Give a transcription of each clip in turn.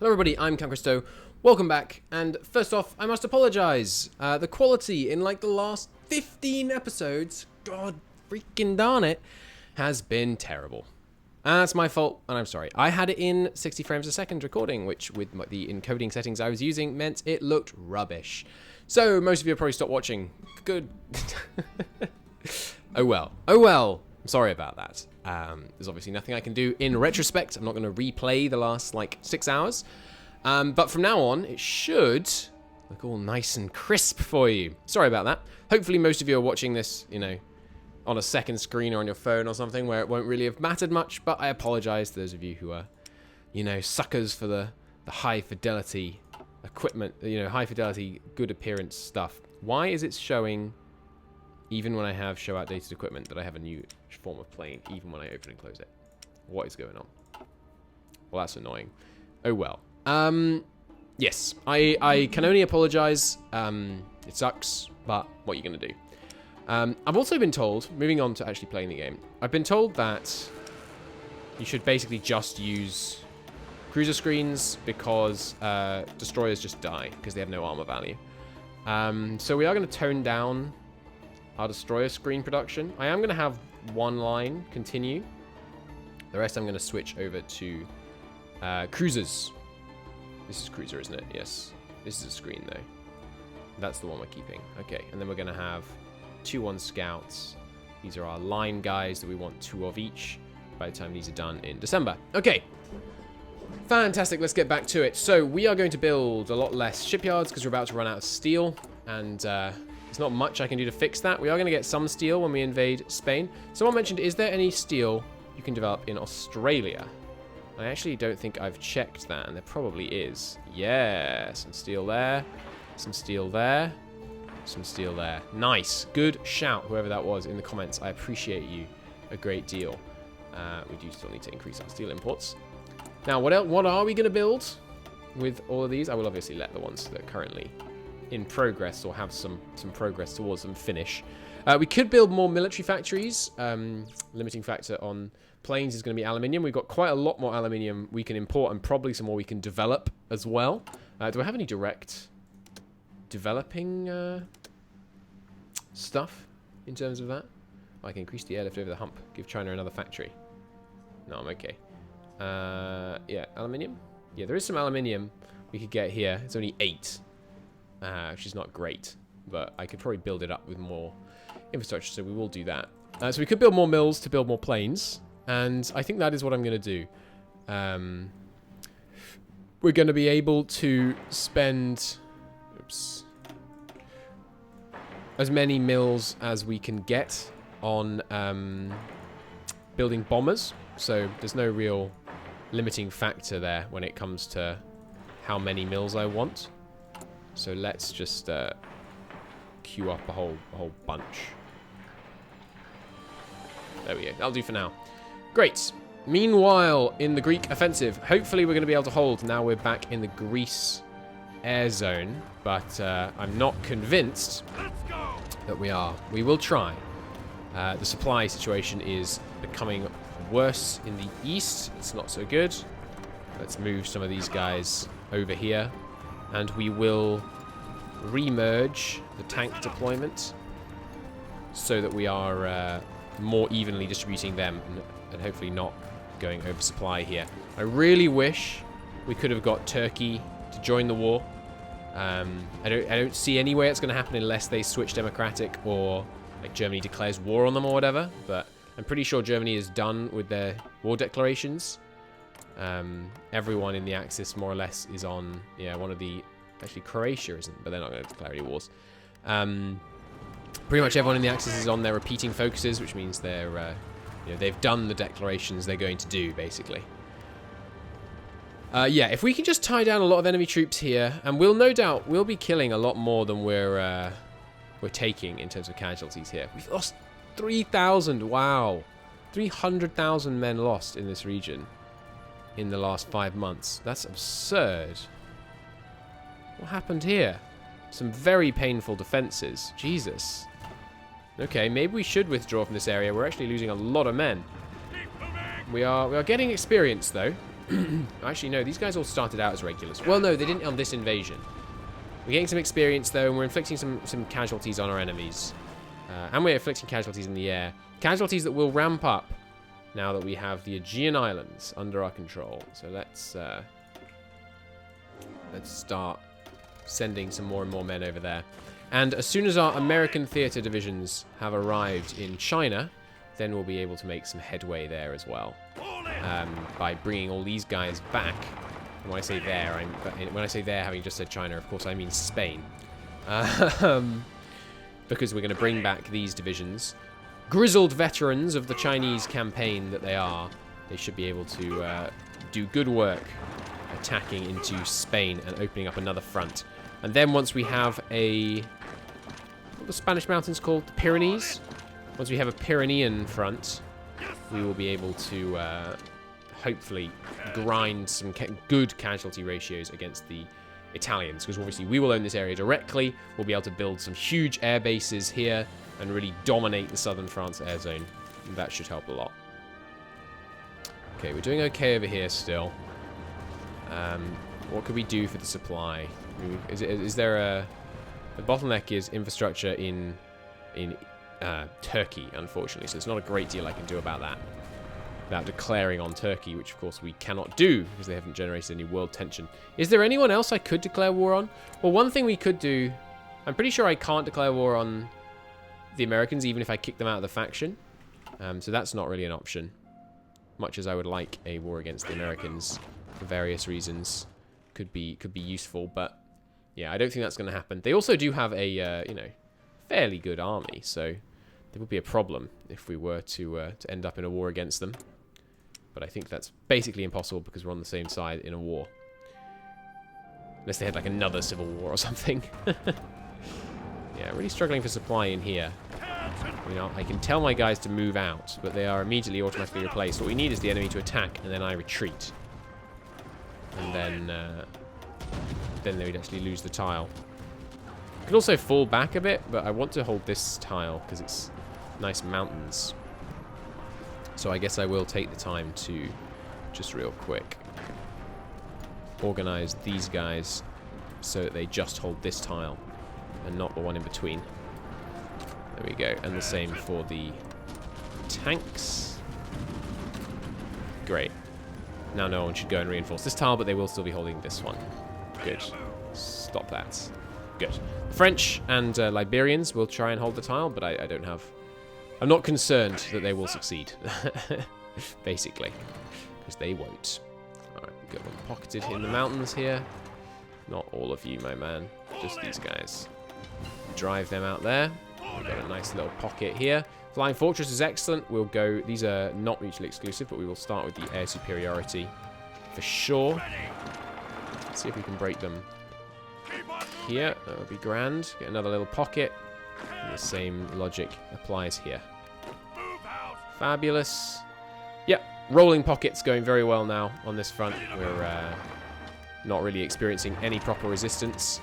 Hello everybody, I'm Christo. Welcome back, and first off, I must apologise. The quality in like the last 15 episodes, god freaking darn it, has been terrible. And that's my fault, and I'm sorry. I had it in 60 frames a second recording, which with the encoding settings I was using meant it looked rubbish. So most of you have probably stopped watching. Good. Oh well. I'm sorry about that. There's obviously nothing I can do in retrospect. I'm not going to replay the last, 6 hours. But from now on, it should look all nice and crisp for you. Sorry about that. Hopefully most of you are watching this, on a second screen or on your phone or something where it won't really have mattered much. But I apologize to those of you who are, suckers for the high fidelity equipment, high fidelity, good appearance stuff. Why is it showing, even when I have show outdated equipment, that I have a new form of plane, even when I open and close it? What is going on? Well, that's annoying. Oh well. Yes, I can only apologize. It sucks, but what are you going to do? I've also been told, moving on to actually playing the game, I've been told that you should basically just use cruiser screens because destroyers just die because they have no armor value. So we are going to tone down our destroyer screen production. I am going to have one line continue. The rest I'm going to switch over to cruisers. This is cruiser, isn't it? Yes. This is a screen, though. That's the one we're keeping. Okay, and then we're going to have 2-1 scouts. These are our line guys that we want 2 of each by the time these are done in December. Okay. Fantastic, let's get back to it. So we are going to build a lot less shipyards because we're about to run out of steel, and there's not much I can do to fix that. We are going to get some steel when we invade Spain. Someone mentioned, is there any steel you can develop in Australia? I actually don't think I've checked that, and there probably is. Yeah, some steel there, some steel there, some steel there. Nice, good shout, whoever that was in the comments. I appreciate you a great deal. We do still need to increase our steel imports. Now, what are we going to build with all of these? I will obviously let the ones that are currently in progress or have some progress towards them finish. We could build more military factories. Limiting factor on planes is going to be aluminium. We've got quite a lot more aluminium we can import, and probably some more we can develop as well. Do I have any direct developing stuff in terms of that? I can increase the airlift over the hump. Give China another factory. No, I'm okay. Yeah, aluminium. Yeah, there is some aluminium we could get here. It's only 8, which is not great, but I could probably build it up with more infrastructure, so we will do that. So we could build more mills to build more planes, and I think that is what I'm going to do. We're going to be able to spend as many mills as we can get on building bombers, so there's no real limiting factor there when it comes to how many mills I want. So let's just queue up a whole bunch. There we go. That'll do for now. Great. Meanwhile, in the Greek offensive, hopefully we're going to be able to hold. Now we're back in the Greece air zone, but I'm not convinced that we are. We will try. The supply situation is becoming worse in the east. It's not so good. Let's move some of these guys over here, and we will remerge the tank deployment so that we are more evenly distributing them and hopefully not going oversupply here. I really wish we could have got Turkey to join the war. I don't see any way it's going to happen unless they switch democratic or like Germany declares war on them or whatever, but I'm pretty sure Germany is done with their war declarations. Everyone in the Axis more or less is on, one of the, actually Croatia isn't, but they're not going to declare any wars. Pretty much everyone in the Axis is on their repeating focuses, which means they're, they've done the declarations they're going to do, basically. Yeah, if we can just tie down a lot of enemy troops here, and we'll be killing a lot more than we're taking in terms of casualties here. We've lost 3,000, wow. 300,000 men lost in this region in the last 5 months. That's absurd. What happened here? Some very painful defenses. Jesus. Okay, maybe we should withdraw from this area. We're actually losing a lot of men. We are getting experience, though. Actually, no, these guys all started out as regulars. Well, no, they didn't on this invasion. We're getting some experience, though, and we're inflicting some casualties on our enemies. And we're inflicting casualties in the air. Casualties that will ramp up now that we have the Aegean Islands under our control. So let's start sending some more and more men over there. And as soon as our American theater divisions have arrived in China, then we'll be able to make some headway there as well. By bringing all these guys back. And when I say there, when I say there, having just said China, of course, I mean Spain. Because we're going to bring back these divisions. Grizzled veterans of the Chinese campaign that they are, they should be able to do good work attacking into Spain and opening up another front. And then once we have what are the Spanish mountains called? The Pyrenees? Once we have a Pyrenean front, we will be able to hopefully grind some good casualty ratios against the Italians, because obviously we will own this area directly. We'll be able to build some huge air bases here and really dominate the southern France air zone. And that should help a lot. Okay, we're doing okay over here still. What could we do for the supply? Is there a... The bottleneck is infrastructure in Turkey, unfortunately, so there's not a great deal I can do about that. Without declaring on Turkey, which of course we cannot do because they haven't generated any world tension. Is there anyone else I could declare war on? Well, one thing we could do... I'm pretty sure I can't declare war on the Americans, even if I kick them out of the faction. So that's not really an option. Much as I would like a war against the Americans for various reasons. Could be useful, but yeah, I don't think that's going to happen. They also do have a, you know, fairly good army, so there would be a problem if we were to end up in a war against them. But I think that's basically impossible because we're on the same side in a war. Unless they had like another civil war or something. Yeah, really struggling for supply in here. You know, I can tell my guys to move out, but they are immediately automatically replaced. What we need is the enemy to attack, and then I retreat. And then they would actually lose the tile. I could also fall back a bit, but I want to hold this tile because it's nice mountains. So I guess I will take the time to, just real quick, organize these guys so that they just hold this tile and not the one in between. There we go. And the same for the tanks. Great. Now no one should go and reinforce this tile, but they will still be holding this one. Good. Stop that. Good. French and Liberians will try and hold the tile, but I don't have... I'm not concerned that they will succeed. Basically. Because they won't. Alright, got one pocketed in the mountains here. Not all of you, my man. Just these guys. Drive them out there. We've got a nice little pocket here. Flying Fortress is excellent. We'll go... These are not mutually exclusive, but we will start with the air superiority for sure. Let's see if we can break them here. That would be grand. Get another little pocket. And the same logic applies here. Fabulous. Yep, rolling pockets going very well now on this front. We're not really experiencing any proper resistance.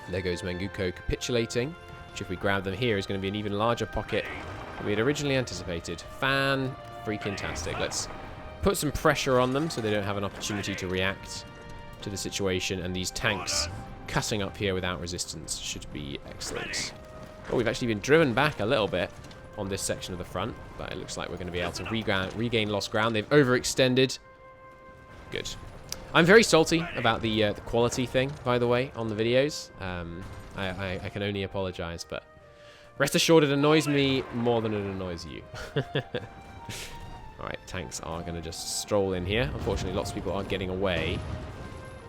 There goes Manguko capitulating, which if we grab them here is going to be an even larger pocket than we had originally anticipated. Fan-freaking-tastic. Let's put some pressure on them so they don't have an opportunity to react to the situation, and these tanks cutting up here without resistance should be excellent. Oh, we've actually been driven back a little bit on this section of the front, but it looks like we're going to be able to regain lost ground. They've overextended. Good. I'm very salty about the quality thing, by the way, on the videos. I can only apologize, but rest assured it annoys me more than it annoys you. Alright, tanks are going to just stroll in here. Unfortunately, lots of people are getting away.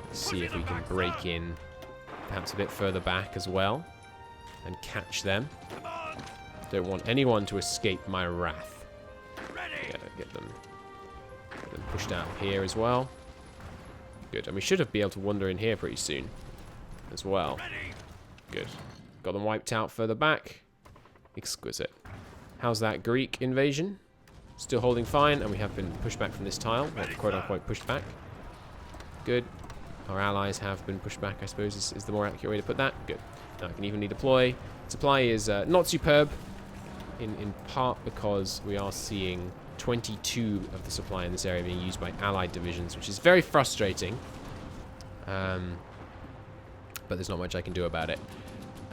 Let's see if we can break in perhaps a bit further back as well and catch them. Don't want anyone to escape my wrath. Yeah, get them pushed out here as well. Good, and we should have been able to wander in here pretty soon as well. Good. Got them wiped out further back. Exquisite. How's that Greek invasion? Still holding fine, and we have been pushed back from this tile. Well, quote-unquote pushed back. Good. Our allies have been pushed back, I suppose, is the more accurate way to put that. Good. Now I can evenly deploy. Supply is not superb, in part because we are seeing 22 of the supply in this area being used by allied divisions, which is very frustrating. But there's not much I can do about it.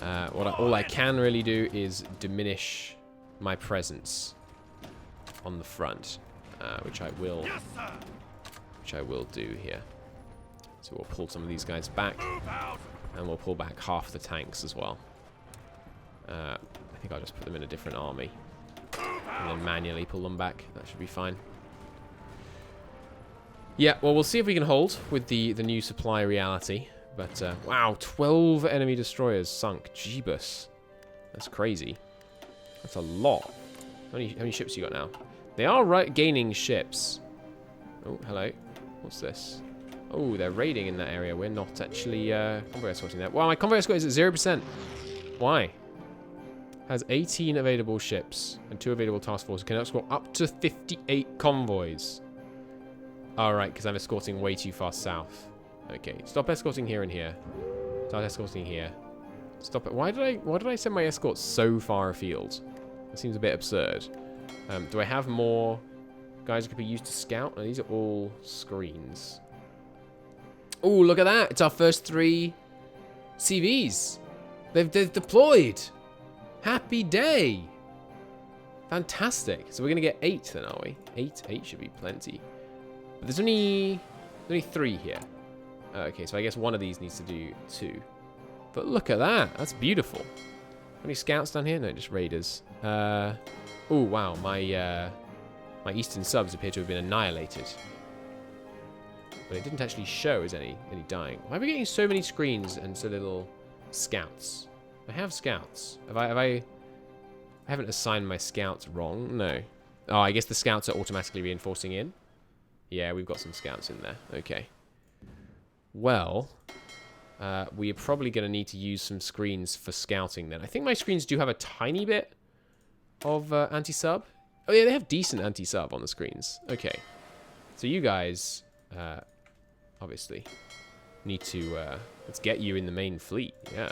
All I can really do is diminish my presence on the front, which I will do here. So we'll pull some of these guys back, and we'll pull back half the tanks as well. I think I'll just put them in a different army, and then manually pull them back. That should be fine. Yeah, well, we'll see if we can hold with the new supply reality. But, wow, 12 enemy destroyers sunk. Jeebus. That's crazy. That's a lot. How many ships you got now? They are gaining ships. Oh, hello. What's this? Oh, they're raiding in that area. We're not actually convoy escorting that. Wow, my convoy escort is at 0%. Why? Has 18 available ships and 2 available task forces. Can escort up to 58 convoys. Alright, because I'm escorting way too far south. Okay, stop escorting here and here. Start escorting here. Stop it. Why did I send my escorts so far afield? That seems a bit absurd. Do I have more guys that could be used to scout? No, these are all screens. Oh, look at that. It's our first 3 CVs. They've deployed. Happy day. Fantastic. So we're going to get 8 then, are we? 8 should be plenty. But there's only 3 here. Okay, so I guess one of these needs to do 2. But look at that. That's beautiful. Any scouts down here? No, just raiders. Oh, wow. My eastern subs appear to have been annihilated. But it didn't actually show as any dying. Why are we getting so many screens and so little scouts? I have scouts. I haven't assigned my scouts wrong. No. Oh, I guess the scouts are automatically reinforcing in. Yeah, we've got some scouts in there. Okay. Well, we are probably going to need to use some screens for scouting then. I think my screens do have a tiny bit of anti-sub. Oh yeah, they have decent anti-sub on the screens. Okay. So you guys, obviously, need to, let's get you in the main fleet. Yeah.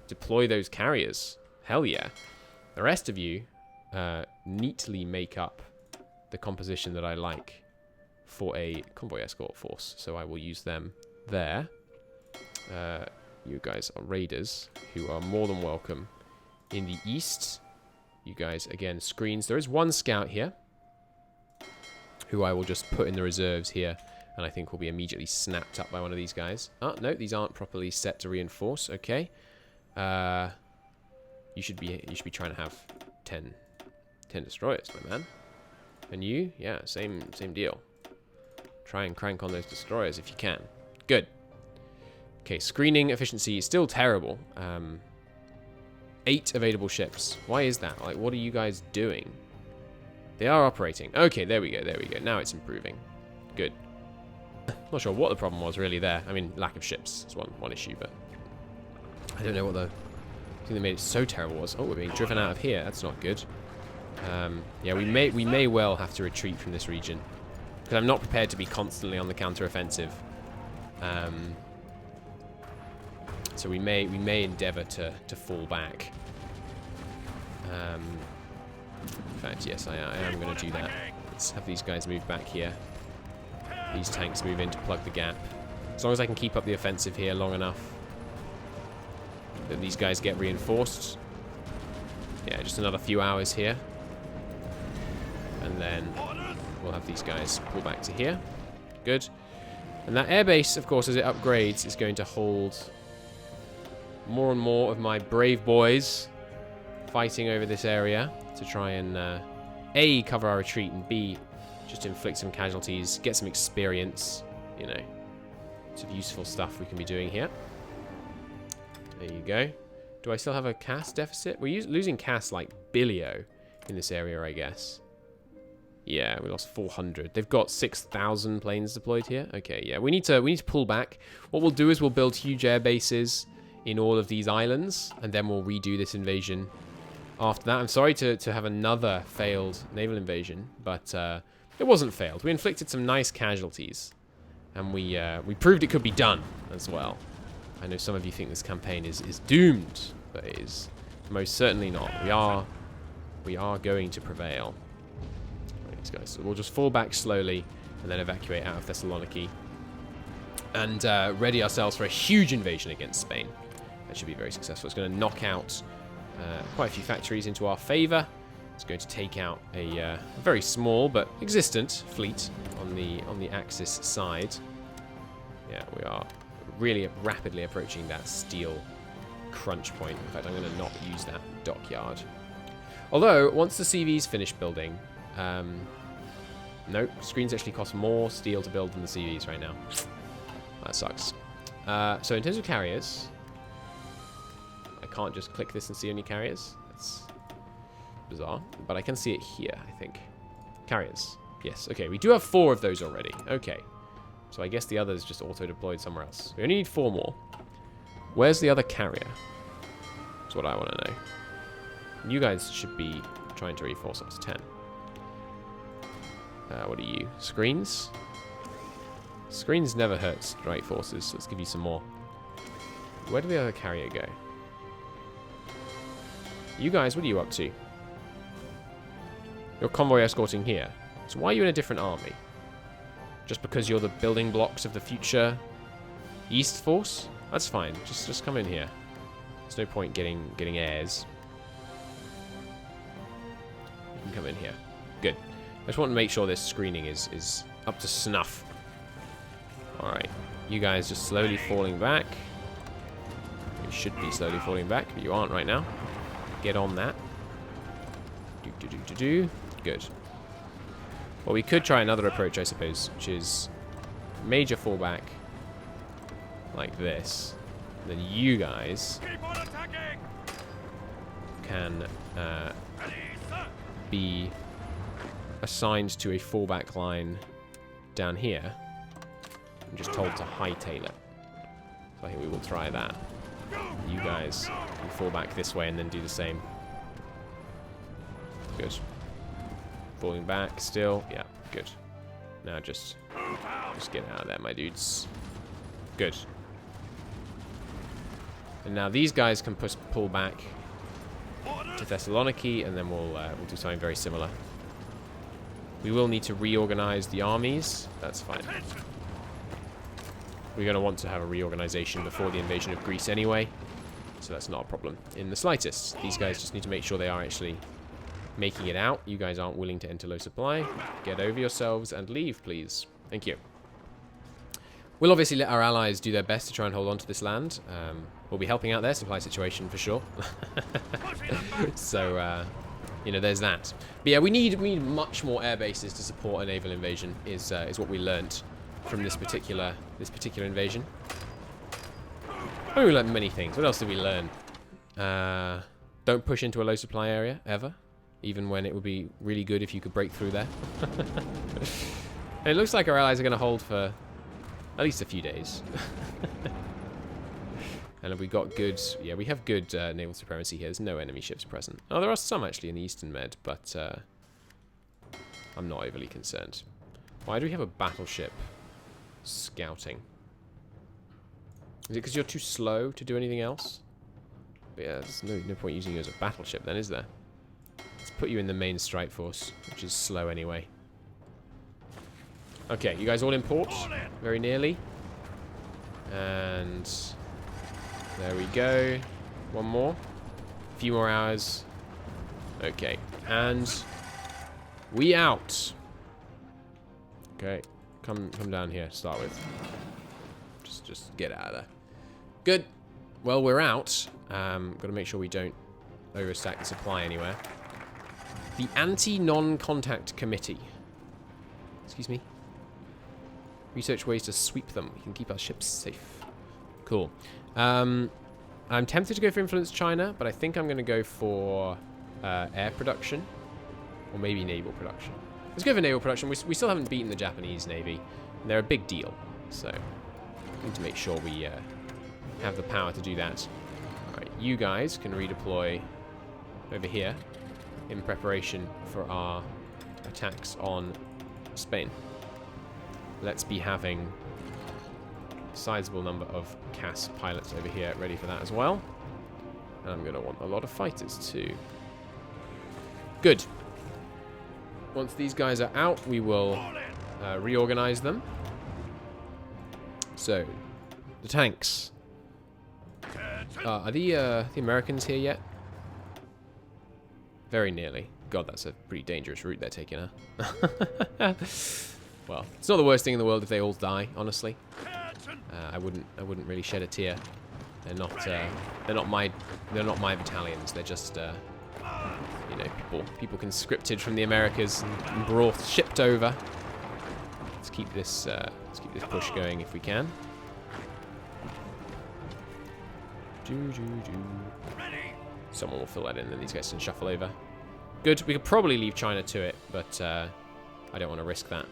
Deploy those carriers. Hell yeah. The rest of you neatly make up the composition that I like for a convoy escort force. So I will use them there. You guys are raiders who are more than welcome. In the east, you guys, again, screens. There is one scout here who I will just put in the reserves here, and I think will be immediately snapped up by one of these guys. Oh, no, these aren't properly set to reinforce. Okay. You should be trying to have 10 destroyers, my man. And you? Yeah, same deal. Try and crank on those destroyers if you can. Good. Okay, screening efficiency is still terrible. 8 available ships. Why is that? Like, what are you guys doing? They are operating. Okay, there we go. Now it's improving. Good. Not sure what the problem was really there. I mean, lack of ships is one issue, but I don't know what the thing that made it so terrible was. Oh, we're being driven out of here. That's not good. Yeah, we may well have to retreat from this region because I'm not prepared to be constantly on the counter-offensive. So we may endeavour to fall back. In fact, yes, I am going to do that. Let's have these guys move back here. These tanks move in to plug the gap. As long as I can keep up the offensive here long enough that these guys get reinforced. Yeah, just another few hours here. And then we'll have these guys pull back to here. Good. And that airbase, of course, as it upgrades, is going to hold more and more of my brave boys fighting over this area to try and A, cover our retreat, and B, just inflict some casualties, get some experience, you know. Some useful stuff we can be doing here. There you go. Do I still have a CAS deficit? We're losing CAS like Billio in this area, I guess. Yeah, we lost 400. They've got 6,000 planes deployed here. Okay, yeah, we need to pull back. What we'll do is we'll build huge air bases in all of these islands, and then we'll redo this invasion after that. I'm sorry to have another failed naval invasion, but it wasn't failed. We inflicted some nice casualties, and we proved it could be done as well. I know some of you think this campaign is doomed, but it is most certainly not. We are going to prevail. these guys. So we'll just fall back slowly and then evacuate out of Thessaloniki. And ready ourselves for a huge invasion against Spain. That should be very successful. It's going to knock out quite a few factories into our favor. It's going to take out a very small but existent fleet on the Axis side. Yeah, we are really rapidly approaching that steel crunch point. In fact, I'm going to not use that dockyard. Although, once the CVs finish building... nope, screens actually cost more steel to build than the CVs right now. That sucks. So in terms of carriers... I can't just click this and see any carriers. That's bizarre. But I can see it here, I think. Carriers. Yes, okay. We do have 4 of those already. Okay. So I guess the others just auto-deployed somewhere else. We only need 4 more. Where's the other carrier? That's what I want to know. You guys should be trying to reinforce us. 10. What are you? Screens? Screens never hurt strike forces. So let's give you some more. Where did the other carrier go? You guys, what are you up to? You're convoy escorting here. So why are you in a different army? Just because you're the building blocks of the future East force? That's fine. Just come in here. There's no point getting heirs. You can come in here. Good. I just want to make sure this screening is up to snuff. Alright. You guys just slowly falling back. You should be slowly falling back, but you aren't right now. Get on that. Good. Well, we could try another approach, I suppose, which is major fallback like this. Then you guys can be assigned to a fallback line down here. I'm just told to hightail it. So I think we will try that. You guys can fall back this way and then do the same. Good. Falling back still. Yeah, good. Now just get out of there, my dudes. Good. And now these guys can pull back to Thessaloniki, and then we'll do something very similar. We will need to reorganize the armies. That's fine. We're going to want to have a reorganization before the invasion of Greece anyway, so that's not a problem in the slightest. These guys just need to make sure they are actually making it out. You guys aren't willing to enter low supply. Get over yourselves and leave, please. Thank you. We'll obviously let our allies do their best to try and hold on to this land. We'll be helping out their supply situation for sure. So, you know, there's that. But yeah, we need much more air bases to support a naval invasion. Is what we learnt from this particular invasion. I mean, we learned many things. What else did we learn? Don't push into a low supply area ever, even when it would be really good if you could break through there. And it looks like our allies are going to hold for at least a few days. And have we got good... Yeah, we have good naval supremacy here. There's no enemy ships present. Oh, there are some actually in the Eastern Med, but I'm not overly concerned. Why do we have a battleship scouting? Is it because you're too slow to do anything else? But yeah, there's no point using you as a battleship then, is there? Let's put you in the main strike force, which is slow anyway. Okay, you guys all in port? Very nearly. And there we go. One more. A few more hours. Okay, and we out. Okay, come down here to start with. Just get out of there. Good. Well, we're out. Got to make sure we don't overstack the supply anywhere. The Anti-Non-Contact Committee. Excuse me. Research ways to sweep them. We can keep our ships safe. Cool. I'm tempted to go for influence China, but I think I'm going to go for air production. Or maybe naval production. Let's go for naval production. We still haven't beaten the Japanese Navy. And they're a big deal. So, we need to make sure we have the power to do that. Alright, you guys can redeploy over here in preparation for our attacks on Spain. Let's be having a sizable number of CAS pilots over here ready for that as well. And I'm going to want a lot of fighters too. Good. Once these guys are out, we will reorganize them. So, the tanks. Are the Americans here yet? Very nearly. God, that's a pretty dangerous route they're taking, huh? Well, it's not the worst thing in the world if they all die, honestly. I wouldn't really shed a tear. They're not my battalions. They're just you know, people conscripted from the Americas and brought shipped over. Let's keep this push going if we can. Someone will fill that in, then these guys can shuffle over. Good. We could probably leave China to it, but I don't want to risk that.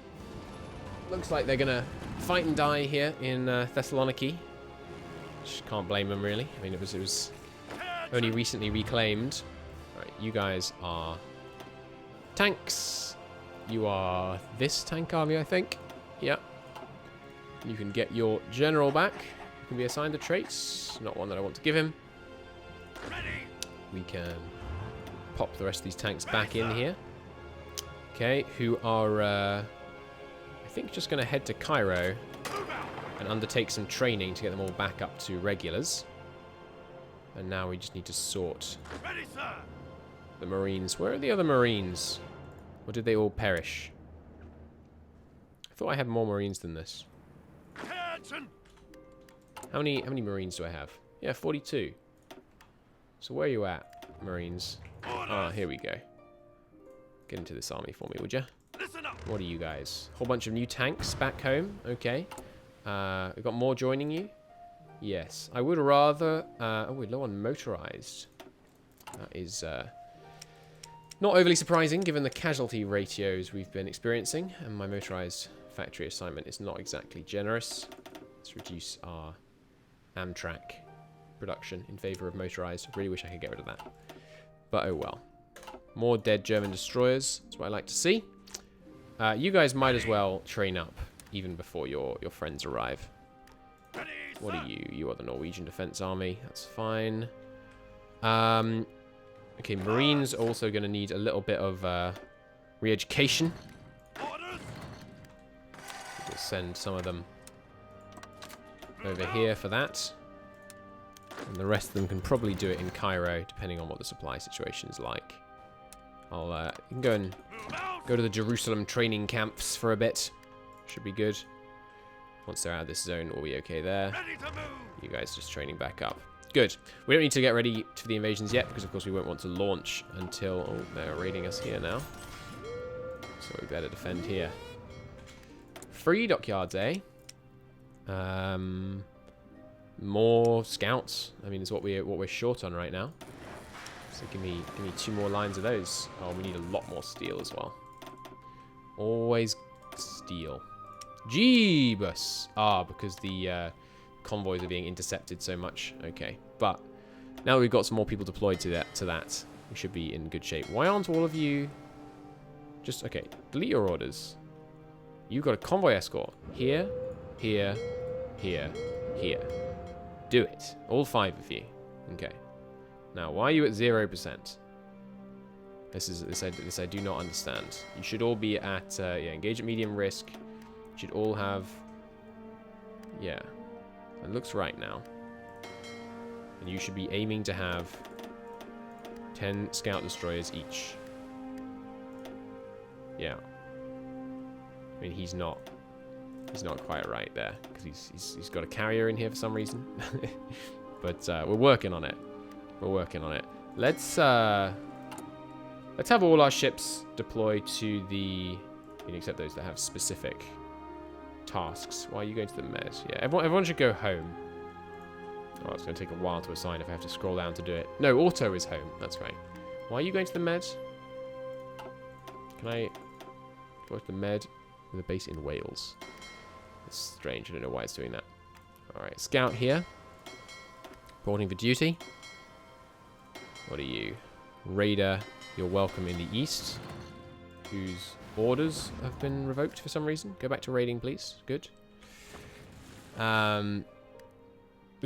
Looks like they're gonna fight and die here in Thessaloniki. Just can't blame them, really. I mean, it was only recently reclaimed. Right, you guys are tanks. You are this tank army, I think. Yep. You can get your general back. You can be assigned a trait. Not one that I want to give him. We can pop the rest of these tanks back in here. Okay, who are, I think, just going to head to Cairo and undertake some training to get them all back up to regulars. And now we just need to sort the Marines. Where are the other Marines? Or did they all perish? I thought I had more Marines than this. How many Marines do I have? Yeah, 42. So where are you at, Marines? Ah, here we go. Get into this army for me, would you? What are you guys? Whole bunch of new tanks back home. Okay. We've got more joining you. Yes. I would rather... oh, we're low on motorized. That is not overly surprising, given the casualty ratios we've been experiencing. And my motorized factory assignment is not exactly generous. Let's reduce our Amtrak production in favor of motorized. I really wish I could get rid of that. But oh well. More dead German destroyers. That's what I like to see. You guys might as well train up even before your friends arrive. What are you? You are the Norwegian Defense Army. That's fine. Okay, Marines are also going to need a little bit of re-education. We'll send some of them over here for that. And the rest of them can probably do it in Cairo, depending on what the supply situation is like. You can go and go to the Jerusalem training camps for a bit. Should be good. Once they're out of this zone, we'll be okay there. You guys just training back up. Good. We don't need to get ready for the invasions yet, because of course we won't want to launch until... Oh, they're raiding us here now. So we better defend here. Free dockyards, eh? More scouts. I mean, is what we're short on right now. So give me 2 more lines of those. Oh, we need a lot more steel as well. Always steel. Jeebus! Ah, because the convoys are being intercepted so much. Okay, but now that we've got some more people deployed to that, we should be in good shape. Why aren't all of you just... Okay, delete your orders. You've got a convoy escort. Here, here, here, here. Do it. All 5 of you. Okay. Now, why are you at 0%? This I do not understand. You should all be at yeah, engage at medium risk. You should all have... Yeah. It looks right now. And you should be aiming to have 10 scout destroyers each. Yeah. I mean, he's not quite right there, because he's got a carrier in here for some reason. But we're working on it. We're working on it. Let's have all our ships deploy to the... You know, except those that have specific tasks. Why are you going to the med? Yeah, everyone should go home. Oh, it's going to take a while to assign if I have to scroll down to do it. No, auto is home. That's right. Why are you going to the med? Can I go to the med with a base in Wales? That's strange. I don't know why it's doing that. Alright, scout here. Reporting for duty. What are you? Raider, you're welcome in the east. Whose orders have been revoked for some reason. Go back to raiding, please. Good. We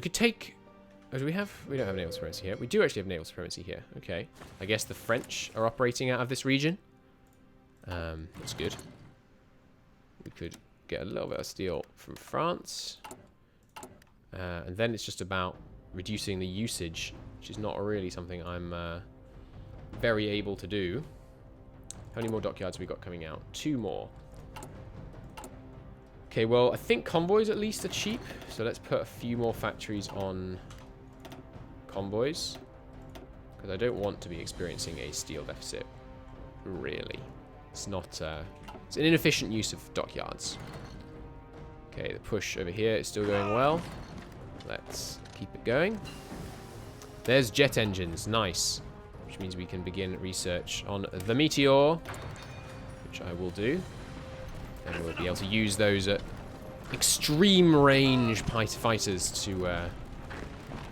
could take... Oh, do we have... We don't have naval supremacy here. We do actually have naval supremacy here. Okay. I guess the French are operating out of this region. That's good. We could get a little bit of steel from France. And then it's just about reducing the usage, which is not really something I'm very able to do. How many more dockyards have we got coming out? 2 more. Okay, well, I think convoys at least are cheap. So let's put a few more factories on convoys. Because I don't want to be experiencing a steel deficit. Really. It's not... it's an inefficient use of dockyards. Okay, the push over here is still going well. Let's keep it going. There's jet engines. Nice. Which means we can begin research on the Meteor. Which I will do. And we'll be able to use those at extreme range fighters to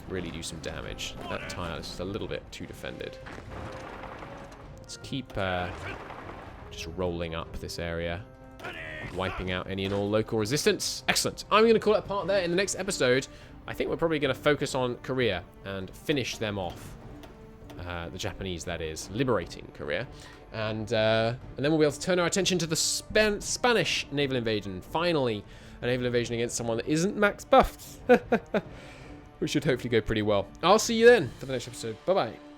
really do some damage. That tile is just a little bit too defended. Let's keep just rolling up this area. Wiping out any and all local resistance. Excellent. I'm going to call it a part there. In the next episode, I think we're probably going to focus on Korea and finish them off. The Japanese, that is. Liberating Korea. And then we'll be able to turn our attention to the Spanish naval invasion. Finally, a naval invasion against someone that isn't max buffed. Which should hopefully go pretty well. I'll see you then for the next episode. Bye-bye.